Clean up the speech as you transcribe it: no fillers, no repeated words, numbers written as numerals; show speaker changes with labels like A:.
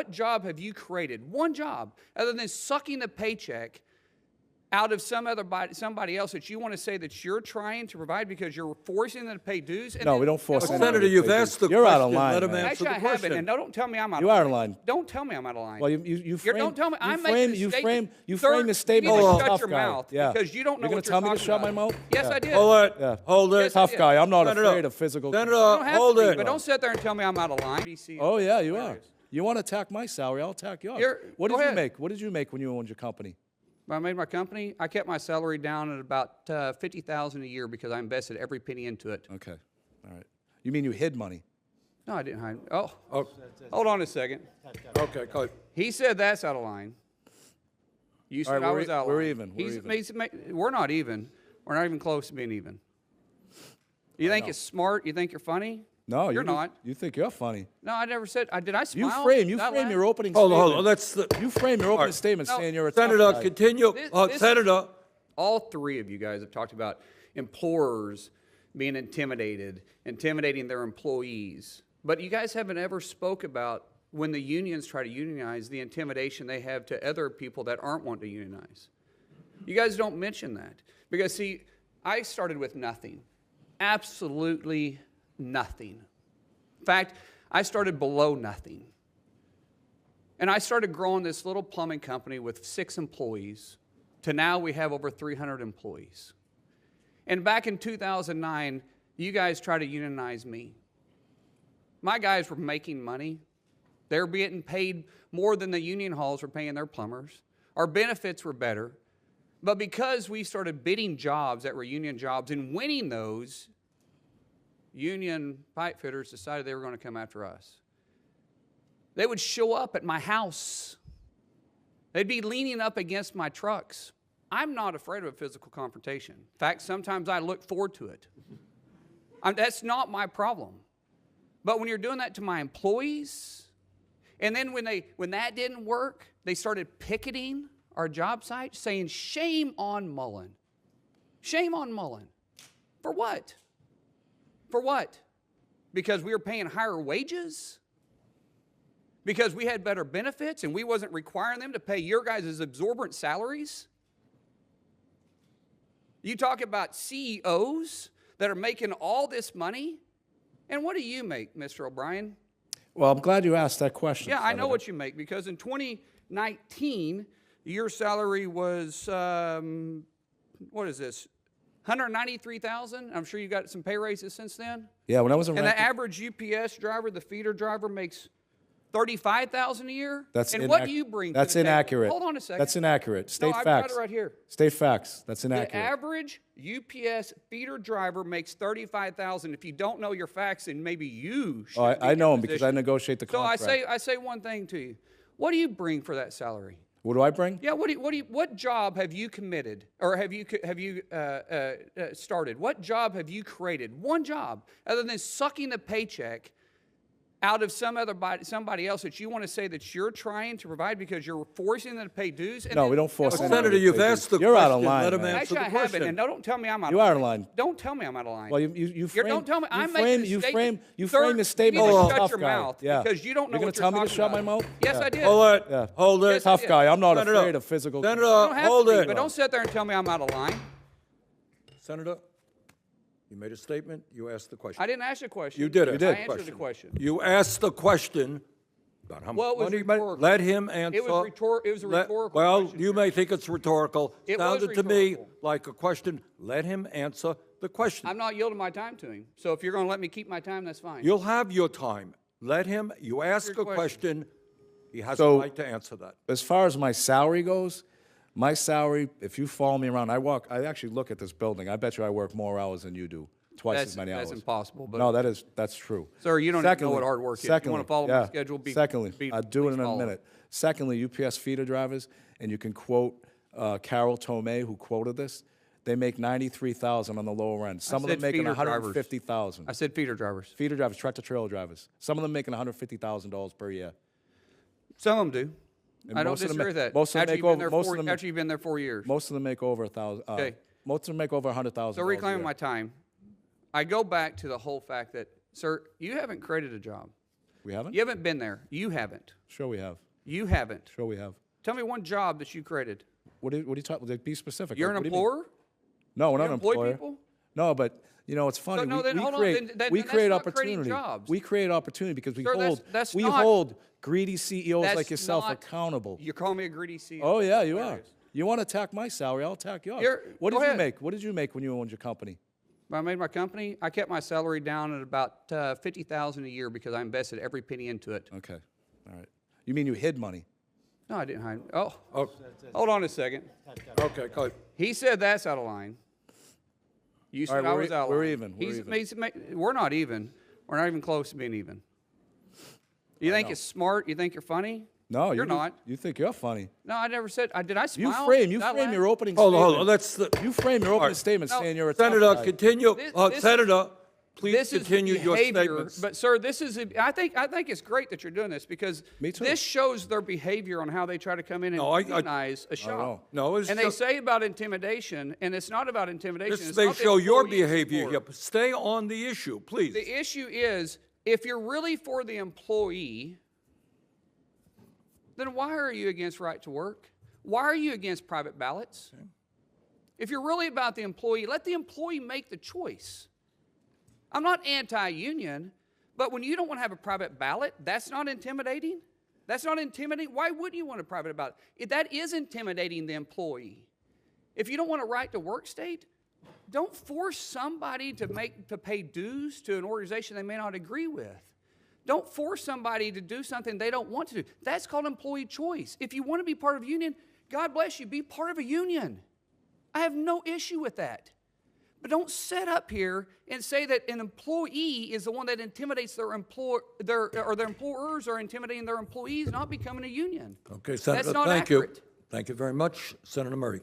A: What job have you created? One job, other than sucking the paycheck out of somebody else that you want to say that you're trying to provide because you're forcing them to pay dues? And
B: no, we don't force anybody.
C: Senator, you've asked the
B: You're
C: question.
B: out of line,
C: Let him
B: man.
C: answer
A: Actually,
C: the
A: I haven't,
C: question.
A: and don't tell me I'm out
B: You
A: of line.
B: are out of line.
A: Don't tell me I'm out of line.
B: Well, you
A: don't tell me. I'm
B: frame
A: making a
B: you
A: statement.
B: frame
A: Sir,
B: the statement
A: you need
B: like
A: to
B: a
A: shut
B: tough
A: your
B: guy.
A: mouth
B: Yeah.
A: because you don't know
B: You're
A: what
B: gonna tell me to
A: talking
B: shut my
A: about.
B: mouth?
A: Yes,
B: Yeah.
A: I did.
C: Hold it.
B: Yeah.
C: Hold it.
A: Yes,
B: Tough guy. I'm not
C: Senator,
B: afraid of physical.
C: Senator,
A: You don't have
C: hold
A: to be,
C: it.
A: but don't sit there and tell me I'm out of line.
B: Oh yeah, you are. You want to attack my salary? I'll attack yours. What
A: go
B: did you
A: ahead.
B: make? What did you make when you owned your company?
A: When I made my company, I kept my salary down at about $50,000 a year because I invested every penny into it.
B: Okay, all right. You mean you hid money?
A: No, I didn't hide. Oh, hold on a second.
C: Okay, go ahead.
A: He said that's out of line. You said
B: All right,
A: I was out of line.
B: we're even.
A: We're not even. We're not even close to being even. You think it's smart? You think you're funny?
B: No,
A: you're not.
B: You think you're funny?
A: No, I never said. Did I smile?
B: You frame
A: Did I laugh?
B: your opening
C: Hold
B: statement.
C: on, hold on. That's the,
B: You frame your opening statement
A: No,
B: saying you're a tough
C: Senator,
B: guy.
C: continue. Senator.
A: All three of you guys have talked about employers being intimidating their employees. But you guys haven't ever spoke about when the unions try to unionize, the intimidation they have to other people that aren't wanting to unionize. You guys don't mention that. Because, see, I started with nothing. Absolutely nothing. In fact, I started below nothing. And I started growing this little plumbing company with 6 employees to now we have over 300 employees. And back in 2009, you guys tried to unionize me. My guys were making money. They were getting paid more than the union halls were paying their plumbers. Our benefits were better. But because we started bidding jobs that were union jobs and winning those, union pipe fitters decided they were going to come after us. They would show up at my house. They'd be leaning up against my trucks. I'm not afraid of a physical confrontation. In fact, sometimes I look forward to it. That's not my problem. But when you're doing that to my employees, and then when that didn't work, they started picketing our job site, saying, shame on Mullin. Shame on Mullin. For what? For what? Because we were paying higher wages? Because we had better benefits and we wasn't requiring them to pay your guys' exorbitant salaries? You talk about CEOs that are making all this money? And what do you make, Mr. O'Brien?
B: Well, I'm glad you asked that question.
A: Yeah, I know
B: Senator.
A: what you make, because in 2019, your salary was, what is this, $193,000? I'm sure you got some pay raises since then.
B: Yeah, when I was a
A: And the average UPS driver, the feeder driver, makes $35,000 a year. And what do you bring?
B: That's
A: to the
B: inaccurate.
A: Table? Hold on a second.
B: That's inaccurate. State
A: I've
B: facts.
A: got it right here.
B: State facts. That's inaccurate.
A: The average UPS feeder driver makes $35,000. If you don't know your facts, then maybe you should.
B: I know them because I negotiate the
A: So
B: contract.
A: I say one thing to you. What do you bring for that salary?
B: What do I bring?
A: Yeah. What job have you committed, or have you started? What job have you created? One job, other than sucking the paycheck out of somebody else that you want to say that you're trying to provide because you're forcing them to pay dues? And
B: No, we don't force anybody.
C: Senator, you've asked the
B: You're
C: question.
B: out of line,
C: Let him
B: man.
C: answer
A: Actually,
C: the
A: I haven't,
C: question.
A: and don't tell me I'm out
B: You
A: of line.
B: are out of line.
A: Don't tell me I'm out of line.
B: Well, you frame.
A: Don't tell me.
B: You
A: I'm
B: frame.
A: making a
B: You
A: statement.
B: frame. You
A: Sir,
B: frame the statement
A: you need
B: like
A: to
B: a
A: shut
B: tough
A: your
B: guy.
A: mouth
B: Yeah.
A: because you don't know
B: You're
A: what
B: gonna tell me to
A: talking
B: shut my
A: about.
B: mouth?
A: Yes,
B: Yeah.
A: I did.
C: Hold it.
B: Yeah.
C: Hold it.
A: Yes,
B: Tough guy. I'm not
C: Senator,
B: afraid of physical.
C: Senator,
A: You don't have
C: hold
A: to be,
C: it.
A: but don't sit there and tell me I'm out of line.
C: Senator, you made a statement. You asked the question.
A: I didn't ask a question.
C: You did it.
B: You did.
A: I answered the question.
C: You asked the question about how
A: Well, it
C: much
A: was
C: money you made.
A: rhetorical.
C: Let him answer.
A: It was a rhetorical
C: Well,
A: question,
C: you
A: sir.
C: may think it's rhetorical.
A: It was
C: Sounded to me
A: rhetorical.
C: like a question. Let him answer the question.
A: I'm not yielding my time to him. So if you're going to let me keep my time, that's fine.
C: You'll have your time. Let him. You ask
A: your
C: a question. He has
B: So-
C: a right to answer that.
B: As far as my salary goes, my salary, if you follow me around, I actually look at this building. I bet you I work more hours than you do, twice as many hours.
A: That's impossible. But
B: No, that's true.
A: Sir, you don't even know what hard work is. You
B: Secondly,
A: wanna follow my
B: yeah,
A: schedule,
B: Secondly, I'll do it
A: please
B: in a
A: follow.
B: minute. Secondly, UPS feeder drivers, and you can quote Carol Tomei, who quoted this. They make $93,000 on the lower end. Some of them
A: said
B: making
A: feeder drivers.
B: $150,000.
A: I said feeder drivers.
B: Feeder drivers, tractor trailer drivers. Some of them making $150,000 per year.
A: Some of them do.
B: And
A: I don't
B: most of them
A: disagree with that.
B: most of them
A: After
B: make
A: you've been
B: over-
A: there
B: most of them-
A: after you've been there 4 years.
B: Most of them make over $1,000.
A: Okay.
B: Most of them make over $100,000.
A: So reclaiming my time, I go back to the whole fact that, sir, you haven't created a job.
B: We haven't?
A: You haven't been there. You haven't.
B: Sure we have.
A: You haven't.
B: Sure we have.
A: Tell me one job that you created.
B: What are you talking about? Be specific.
A: You're
B: Like,
A: an
B: what do you mean?
A: employer?
B: No, we're not
A: You
B: an
A: employ
B: employer.
A: people?
B: No, but you know it's funny.
A: no, then hold on, then
B: we
A: that's
B: create
A: not creating
B: opportunity.
A: jobs.
B: We create opportunity because we
A: Sir,
B: hold
A: that's
B: we
A: not-
B: hold greedy CEOs
A: That's
B: like yourself
A: not-
B: accountable.
A: You're calling me a greedy CEO.
B: Oh yeah, you are.
A: Hilarious.
B: You want to attack my salary? I'll attack yours. What
A: go
B: did you
A: ahead.
B: make? What did you make when you owned your company?
A: When I made my company, I kept my salary down at about $50,000 a year because I invested every penny into it.
B: Okay, all right. You mean you hid money?
A: No, I didn't hide. Oh,
C: Oh,
A: hold on a second.
C: okay, go ahead.
A: He said that's out of line. You said
B: right,
A: I
B: we're
A: was
B: e-
A: out of
B: we're
A: line.
B: even, we're even.
A: We're not even. We're not even close to being even. You think it's smart? You think you're funny?
B: No,
A: You're not.
B: You think you're funny?
A: No, I never said. Did I smile?
B: You frame
A: Did I laugh?
B: your opening
C: Hold
B: statement.
C: on, hold on. Let's.
B: You frame your opening
C: right.
B: statement
A: No,
B: saying you're a tough
C: Senator,
B: guy.
C: continue.
A: This-
C: Senator, please
A: This
C: continue
A: is
C: your
A: behavior,
C: statements.
A: but sir, this is. I think it's great that you're doing this because
B: Me too.
A: this shows their behavior on how they try to come in and
C: No, I-
A: unionize a shop.
C: No, it's
A: and they
C: just-
A: say about intimidation, and it's not about intimidation.
C: This
A: it's
C: may
A: not the
C: show your
A: employee's
C: behavior
A: support.
C: here, but stay on the issue, please.
A: The issue is, if you're really for the employee, then why are you against right to work? Why are you against private ballots? If you're really about the employee, let the employee make the choice. I'm not anti-union, but when you don't want to have a private ballot, that's not intimidating? That's not intimidating? Why wouldn't you want a private ballot? That is intimidating the employee. If you don't want a right to work state, don't force somebody to pay dues to an organization they may not agree with. Don't force somebody to do something they don't want to do. That's called employee choice. If you want to be part of a union, God bless you, be part of a union. I have no issue with that. But don't sit up here and say that an employee is the one that intimidates their employers are intimidating their employees not becoming a union.
C: Okay, Senator,
A: That's not
C: thank you.
A: accurate.
C: Thank you very much. Senator Murray.